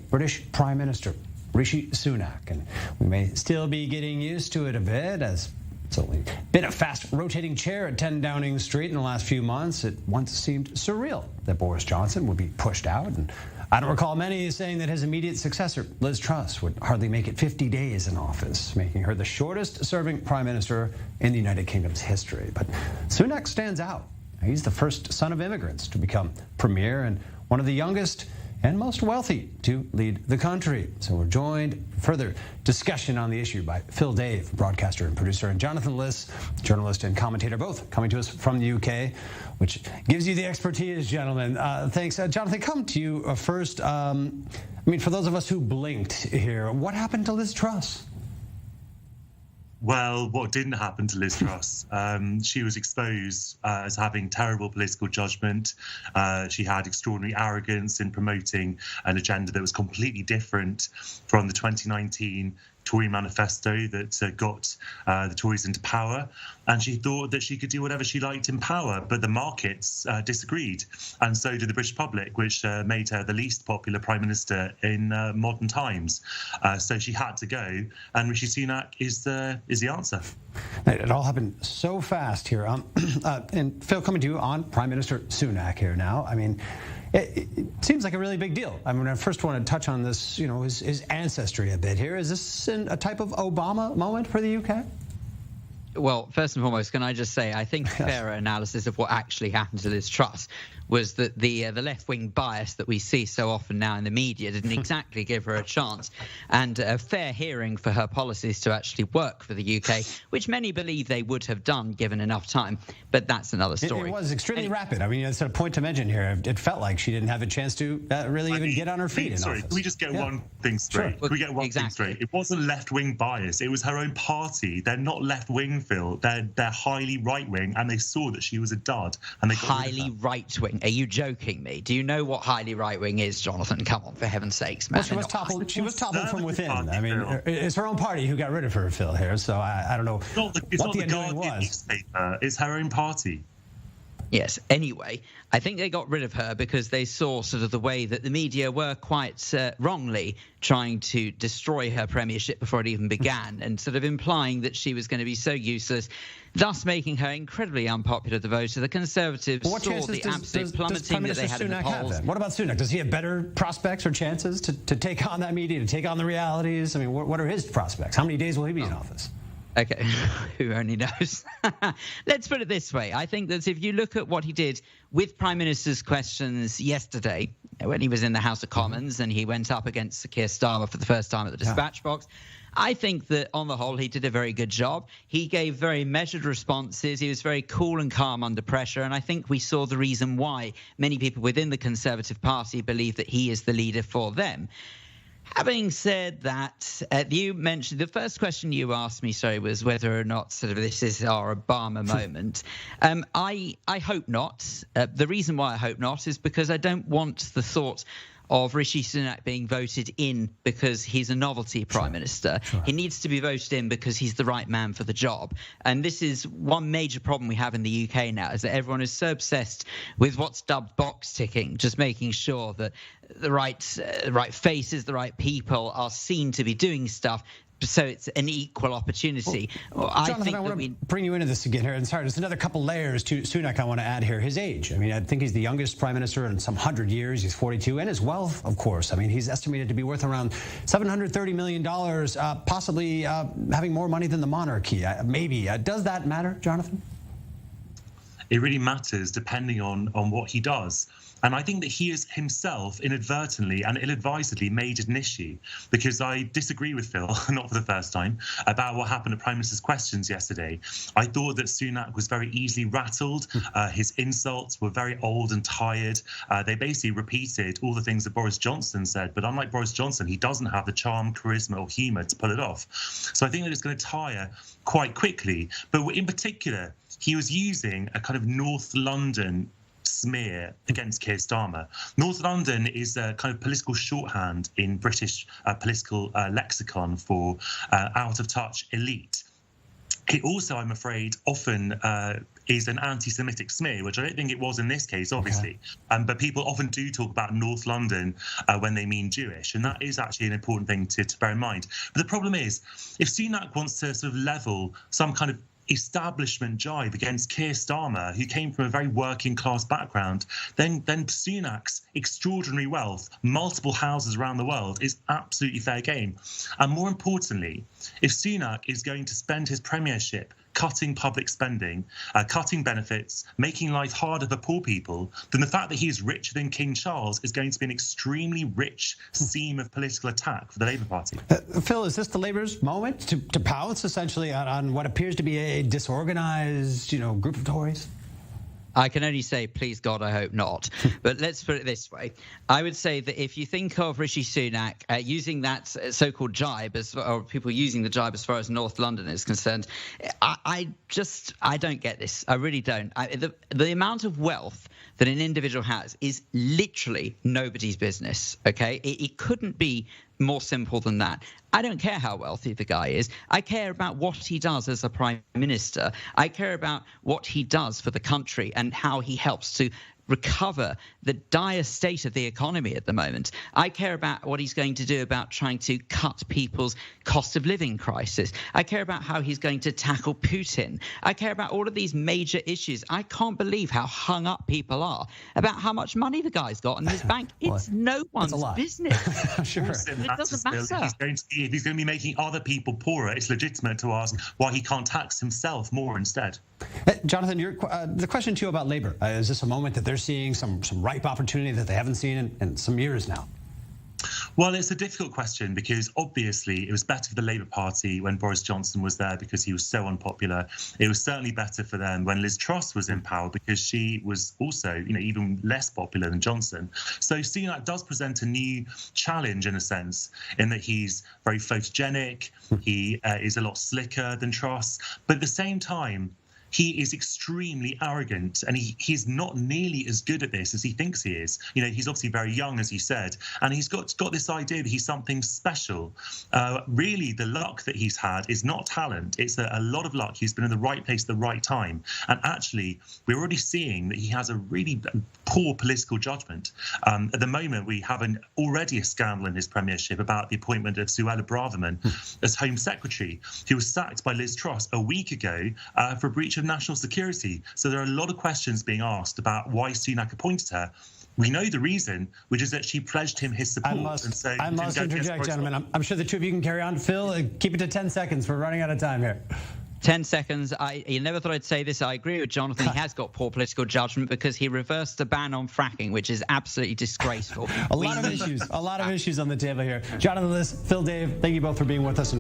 British Prime Minister Rishi Sunak, and we may still be getting used to it a bit, as it's only been a fast-rotating chair at 10 Downing Street in the last few months. It once seemed surreal that Boris Johnson would be pushed out, and I don't recall many saying that his immediate successor, Liz Truss, would hardly make it 50 days in office, making her the shortest-serving prime minister in the United Kingdom's history. But Sunak stands out. He's the first son of immigrants to become premier and one of the youngest and most wealthy to lead the country. So we're joined for further discussion on the issue by Phil Dave, broadcaster and producer, and Jonathan Liss, journalist and commentator, both coming to us from the UK, which gives you the expertise, gentlemen. Thanks. Jonathan, come to you first. I mean, for those of us who blinked here, what happened to Liz Truss? Well, what didn't happen to Liz Truss? She was exposed as having terrible political judgment. She had extraordinary arrogance in promoting an agenda that was completely different from the 2019 Tory manifesto that got the Tories into power. And she thought that she could do whatever she liked in power, but the markets disagreed. And so did the British public, which made her the least popular prime minister in modern times. So she had to go. And Rishi Sunak is the answer. It all happened so fast here. And Phil, coming to you on Prime Minister Sunak here now. I mean, it seems like a really big deal. I mean, I first want to touch on this, you know, his ancestry a bit here. Is this a type of Obama moment for the UK? Well, first and foremost, can I just say, I think a fairer analysis of what actually happened to Liz Truss was that the left-wing bias that we see so often now in the media didn't exactly give her a chance, and a fair hearing for her policies to actually work for the UK, which many believe they would have done given enough time. But that's another story. It was extremely rapid. I mean, it's a point to mention here. It felt like she didn't have a chance to really even get on her feet in office. Can we just get one thing straight? Sure. Can we get one thing straight? It wasn't left-wing bias. It was her own party. They're not left-wing, Phil. They're highly right-wing, and they saw that she was a dud, and they got highly right-wing. Are you joking me? Do you know what highly right-wing is, Jonathan? Come on, for heaven's sakes, man. Well, she was toppled from within. I mean, it's her own party who got rid of her, Phil, here. So I don't know what the undoing was. It's her own party. Yes. Anyway, I think they got rid of her because they saw sort of the way that the media were quite wrongly trying to destroy her premiership before it even began, and sort of implying that she was going to be so useless, thus making her incredibly unpopular with the voter. The Conservatives saw the absolute plummeting that they had in the polls. What about Sunak? Does he have better prospects or chances to take on that media, to take on the realities? I mean, what are his prospects? How many days will he be in office? Okay, who only knows? Let's put it this way. I think that if you look at what he did with Prime Minister's questions yesterday, when he was in the House of Commons and he went up against Sir Keir Starmer for the first time at the dispatch box, I think that on the whole he did a very good job. He gave very measured responses. He was very cool and calm under pressure. And I think we saw the reason why many people within the Conservative Party believe that he is the leader for them. Having said that, you mentioned the first question you asked me, sorry, was whether or not sort of this is our Obama moment. I hope not. The reason why I hope not is because I don't want the thought of Rishi Sunak being voted in because he's a novelty prime minister. Sure. He needs to be voted in because he's the right man for the job. And this is one major problem we have in the UK now, is that everyone is so obsessed with what's dubbed box ticking, just making sure that the right faces, the right people are seen to be doing stuff, so it's an equal opportunity. Jonathan, I want to bring you into this again here. And sorry, there's another couple layers to Sunak I want to add here. His age. I mean, I think he's the youngest prime minister in some 100 years. He's 42. And his wealth, of course. I mean, he's estimated to be worth around $730 million, possibly having more money than the monarchy. Maybe. Does that matter, Jonathan? It really matters depending on what he does. And I think that he has himself inadvertently and ill-advisedly made it an issue, because I disagree with Phil, not for the first time, about what happened at Prime Minister's questions yesterday. I thought that Sunak was very easily rattled. His insults were very old and tired. They basically repeated all the things that Boris Johnson said. But unlike Boris Johnson, he doesn't have the charm, charisma or humour to pull it off. So I think that it's going to tire quite quickly. But in particular, he was using a kind of North London smear against Keir Starmer. North London is a kind of political shorthand in British political lexicon for out-of-touch elite. It also, I'm afraid, often is an anti-Semitic smear, which I don't think it was in this case, obviously. Okay. But people often do talk about North London when they mean Jewish, and that is actually an important thing to bear in mind. But the problem is, if Sunak wants to sort of level some kind of establishment jibe against Keir Starmer, who came from a very working class background, then Sunak's extraordinary wealth, multiple houses around the world, is absolutely fair game. And more importantly, if Sunak is going to spend his premiership cutting public spending, cutting benefits, making life harder for poor people, then the fact that he is richer than King Charles is going to be an extremely rich seam of political attack for the Labour Party. Phil, is this the Labour's moment to pounce essentially on what appears to be a disorganized, group of Tories? I can only say, please God, I hope not. But let's put it this way. I would say that if you think of Rishi Sunak using that so-called jibe, or people using the jibe as far as North London is concerned, I don't get this. I really don't. The amount of wealth that an individual has is literally nobody's business, okay? It couldn't be more simple than that. I don't care how wealthy the guy is. I care about what he does as a prime minister. I care about what he does for the country and how he helps to recover the dire state of the economy at the moment. I care about what he's going to do about trying to cut people's cost of living crisis. I care about how he's going to tackle Putin. I care about all of these major issues. I can't believe how hung up people are about how much money the guy's got in his bank. It's no one's business. Sure. It doesn't matter. If he's going to be making other people poorer, it's legitimate to ask why he can't tax himself more instead. Jonathan, the question to you about Labour. Is this a moment that they're seeing some ripe opportunity that they haven't seen in some years now? Well, it's a difficult question because obviously it was better for the Labour Party when Boris Johnson was there because he was so unpopular. It was certainly better for them when Liz Truss was in power because she was also, even less popular than Johnson. So Sunak does present a new challenge in a sense, in that he's very photogenic, he is a lot slicker than Truss, but at the same time, he is extremely arrogant, and he's not nearly as good at this as he thinks he is. He's obviously very young, as you said, and he's got this idea that he's something special. Really, the luck that he's had is not talent. It's a lot of luck. He's been in the right place at the right time. And actually, we're already seeing that he has a really poor political judgment. At the moment, we have already a scandal in his premiership about the appointment of Suella Braverman as Home Secretary, who was sacked by Liz Truss a week ago for a breach of national security. So there are a lot of questions being asked about why Sunak appointed her. We know the reason, which is that she pledged him his support. I must interject, gentlemen. I'm sure the two of you can carry on. Phil, keep it to 10 seconds. We're running out of time here. 10 seconds. You never thought I'd say this. I agree with Jonathan. He has got poor political judgment because he reversed the ban on fracking, which is absolutely disgraceful. A lot of issues on the table here. Jonathan, Liz, Phil, Dave, thank you both for being with us.